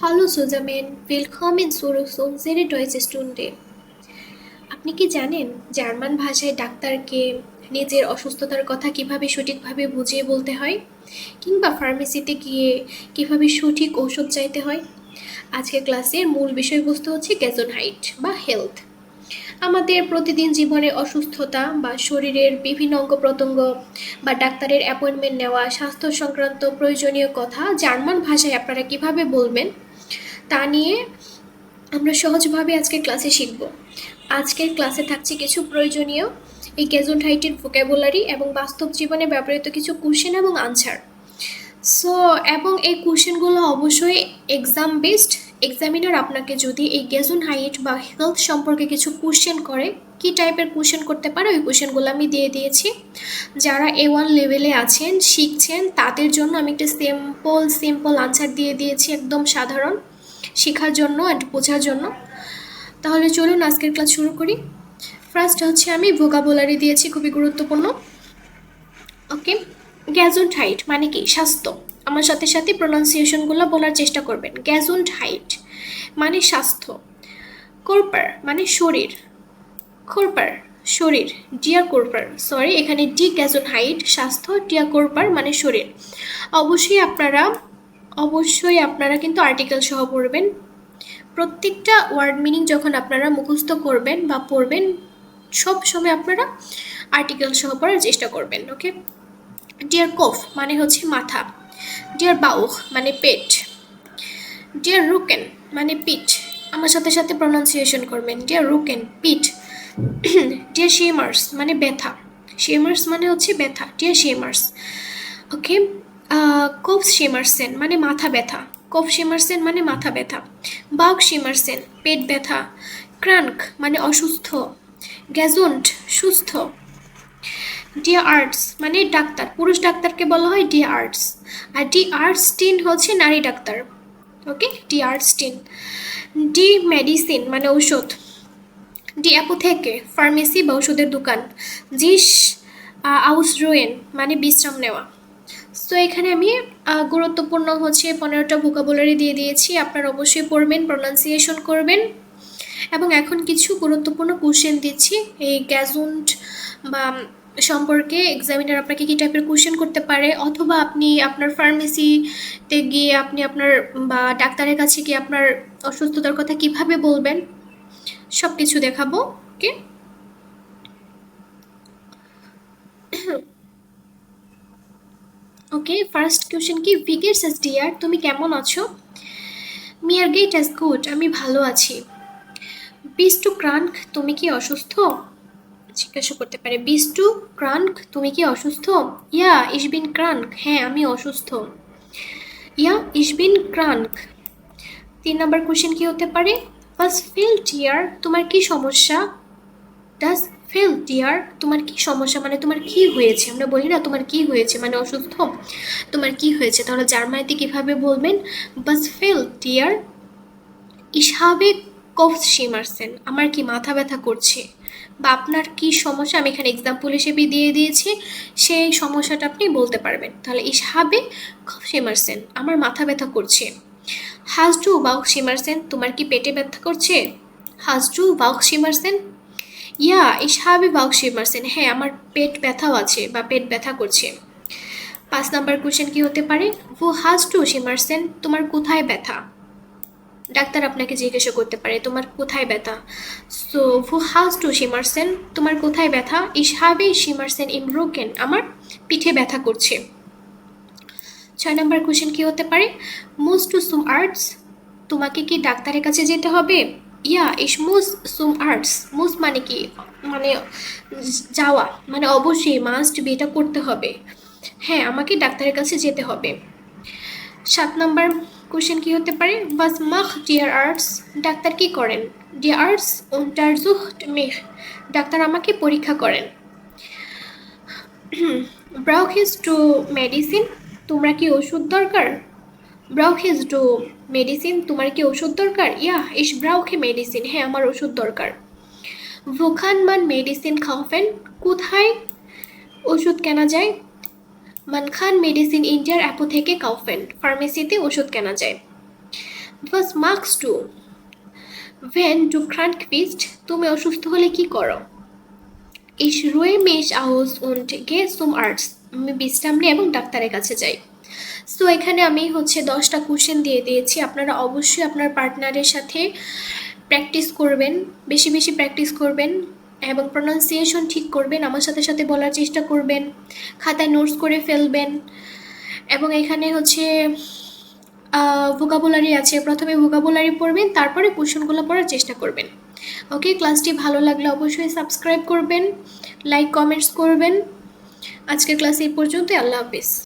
Hallo zusammen, willkommen zurück zu unserer Deutschstunde. আপনি কি জানেন জার্মান ভাষায় ডাক্তারকে নিজের অসুস্থতার কথা কিভাবে সঠিকভাবে বুঝিয়ে বলতে হয় কিংবা ফার্মেসিতে গিয়ে কিভাবে সঠিক ঔষধ চাইতে হয়? আজকের ক্লাসের মূল বিষয়বস্তু হচ্ছে গেজনহাইট বা হেলথ। আমাদের প্রতিদিন জীবনে অসুস্থতা বা শরীরের বিভিন্ন অঙ্গ প্রত্যঙ্গ বা ডাক্তারের অ্যাপয়েন্টমেন্ট নেওয়া স্বাস্থ্য সংক্রান্ত প্রয়োজনীয় কথা জার্মান ভাষায় আপনারা কিভাবে বলবেন তা নিয়ে আমরা সহজভাবে আজকের ক্লাসে শিখব। আজকের ক্লাসে থাকছে কিছু প্রয়োজনীয় এই গেজনহাইটের ভোকাবুলারি এবং বাস্তব জীবনে ব্যবহৃত কিছু কোশ্চেন এবং আনসার। সো এবং এই কোশ্চেনগুলো অবশ্যই এক্সাম বেসড। এক্সামিনার আপনাকে যদি এই গেজনহাইট বা হেলথ সম্পর্কে কিছু কোশ্চেন করে, কি টাইপের কোশ্চেন করতে পারে ওই কোশ্চেনগুলো আমি দিয়ে দিয়েছি। যারা A1 লেভেলে আছেন শিখছেন তাদের জন্য আমি একটা সিম্পল আনসার দিয়ে দিয়েছি, একদম সাধারণ, শেখার জন্য অ্যান্ড বোঝার জন্য। তাহলে চলুন আজকের ক্লাস শুরু করি। ফার্স্ট হচ্ছে আমি ভোকাবুলারি দিয়েছি, খুবই গুরুত্বপূর্ণ। ওকে, গ্যাজুন্ডহাইট মানে কি? স্বাস্থ্য। আমার সাথে সাথে প্রোনাউন্সিয়েশনগুলো বলার চেষ্টা করবেন। গ্যাজুন্ডহাইট মানে স্বাস্থ্য। কোরপার মানে শরীর। কোরপার শরীর। ডিয়ার কোরপার, সরি, এখানে ডি গ্যাজুনহাইট স্বাস্থ্য, ডিয়ার কোরপার মানে শরীর। অবশ্যই আপনারা কিন্তু আর্টিকেল সহ পড়বেন। প্রত্যেকটা ওয়ার্ড মিনিং যখন আপনারা মুখস্থ করবেন বা পড়বেন, সব সময় আপনারা আর্টিকেল সহ পড়ার চেষ্টা করবেন। ওকে, ডিয়ার কোফ মানে হচ্ছে মাথা। ডিয়ার বাউখ মানে পেট। ডিয়ার রুকেন মানে পিঠ। আমার সাথে সাথে প্রনাউন্সিয়েশন করবেন। ডিয়ার রুকেন পিঠ। ডিয়ার শেমার্স মানে ব্যথা। শেমার্স মানে হচ্ছে ব্যথা। ডিয়ার শেমার্স। ওকে, কোফ শেমারসেন মানে মাথা ব্যথা। কোফ শেমারসেন মানে মাথা ব্যথা। বাউক শেমারসেন পেট ব্যথা। ক্রাঙ্ক মানে অসুস্থ। গ্যাজুন্ট সুস্থ। ডিয়ার আর্টস মানে ডাক্তার, পুরুষ ডাক্তারকে বলা হয় ডিয়ার আর্টস। আর ডি আর্টস্টিন হচ্ছে নারী ডাক্তার। ওকে, ডি আর্টস্টিন। ডি মেডিসিন মানে ঔষধ। ডি অ্যাপোথেকে ফার্মেসি বা ওষুধের দোকান। জিস আউসরোয়েন মানে বিশ্রাম নেওয়া। তো এখানে আমি গুরুত্বপূর্ণ হচ্ছে 15টা ভোকাবুলারি দিয়ে দিয়েছি, আপনারা অবশ্যই পড়বেন, প্রনাউন্সিয়েশন করবেন। এবং এখন কিছু গুরুত্বপূর্ণ কোশ্চেন দিচ্ছি এই গ্যাজুন্ট বা সম্পর্কে। এক্সামিনার আপনাকে কী টাইপের কোশ্চেন করতে পারে, অথবা আপনি আপনার ফার্মেসিতে গিয়ে আপনি আপনার বা ডাক্তারের কাছে গিয়ে আপনার অসুস্থতার কথা কিভাবে বলবেন, সব কিছু দেখাবো। ওকে, ওকে, ফার্স্ট কোশ্চেন কি? ভিগেটস এস ডিয়ার, তুমি কেমন আছো? মিয়ার গেট এস গুড, আমি ভালো আছি। বিস টু ক্রাঙ্ক, তুমি কি অসুস্থ? জিজ্ঞাসা করতে পারে বিস টু ক্রাঙ্ক, তুমি কি অসুস্থ? ইয়া ইস বিন ক্রাঙ্ক, হ্যাঁ আমি অসুস্থ। ইয়া ইস বিন ক্রাঙ্ক। 3 নম্বর কোশ্চেন কি হতে পারে? বাস ফিল ডিয়ার, তোমার কি সমস্যা? ডাস ফিল ডিয়ার, তোমার কি সমস্যা মানে তোমার কি হয়েছে? আমরা বলি না তোমার কি হয়েছে মানে অসুস্থ, তোমার কি হয়েছে। তাহলে জার্মানিতে কিভাবে বলবেন? বাস ফিল ডিয়ার ইসহাবে কফ শিমারসেন, আমার কি মাথা ব্যথা করছে, বা আপনার কি সমস্যা আমি এখানে এক্সাম্পল হিসেবে দিয়ে দিয়েছি, সেই সমস্যাটা আপনি বলতে পারবেন। তাহলে ইসহাবে কফ শিমারসেন, আমার মাথা ব্যথা করছে। হাজডু বাউক শিমারসেন, তোমার কি পেটে ব্যথা করছে? হাজডু বাউক শিমারসেন, ইয়া ইসহাবে বাউক শিমারসেন, হ্যাঁ আমার পেট ব্যথাও আছে বা পেট ব্যথা করছে। 5 নম্বর কোশ্চেন কি হতে পারে? ভু হাজডু শিমারসেন, তোমার কোথায় ব্যথা? ডাক্তার আপনাকে জিজ্ঞাসা করতে পারে তোমার কোথায় ব্যথা। সো ভু হাউস টু শিমারসেন, তোমার কোথায় ব্যথা? ইসহাবে শিমারসেন ইম রুকেন, আমার পিঠে ব্যথা করছে। 6 নম্বর কোশ্চেন কি হতে পারে? মুজ টু সুম আর্টস, তোমাকে কি ডাক্তারের কাছে যেতে হবে? ইয়া ইস মুজ সুম আর্টস, মুজ মানে কি? মানে যাওয়া, মানে অবশ্যই মাস্ট বি, এটা করতে হবে। হ্যাঁ আমাকে ডাক্তারের কাছে যেতে হবে। 7 নম্বর কোশ্চেন কি হতে পারে? ওয়াস মাখ ডিয়ার আর্টস, ডাক্তার কি করেন? ডিয়ার আর্টস untersucht mich, ডাক্তার আমাকে পরীক্ষা করেন। brauchst du মেডিসিন, তোমরা কি ওষুধ দরকার? brauchst du মেডিসিন, তোমার কি ওষুধ দরকার? ইয়া ich brauche মেডিসিন, হ্যাঁ আমার ওষুধ দরকার। wo kann man medicine kaufen, কোথায় ওষুধ কেনা যায়? মান খান মেডিসিন ইন্ডিয়ার অ্যাপোথেকে কাউফেন, ফার্মেসিতে ওষুধ কেনা যায়। was marks টু। When du krank bist, তুমি অসুস্থ হলে কি করো? Ich ruhe mich aus und gehe zum Arzt. আমি বিশ্রাম নিই এবং ডাক্তারের কাছে যাই। সো এখানে আমি হচ্ছে 10টা কোশ্চেন দিয়ে দিয়েছি। আপনারা অবশ্যই আপনার পার্টনারের সাথে প্র্যাকটিস করবেন, বেশি বেশি প্র্যাকটিস করবেন এবং প্রনাউন্সিয়েশন ঠিক করবেন, আমার সাথে সাথে বলার চেষ্টা করবেন, খাতায় নোটস করে ফেলবেন। এবং এখানে হচ্ছে ভোকাবুলারি আছে, প্রথমে ভোকাবুলারি পড়বেন, তারপরে কোশ্চেনগুলো পড়ার চেষ্টা করবেন। ওকে, ক্লাসটি ভালো লাগলে অবশ্যই সাবস্ক্রাইব করবেন, লাইক কমেন্টস করবেন। আজকের ক্লাস এই পর্যন্তই। আল্লাহ হাফিজ।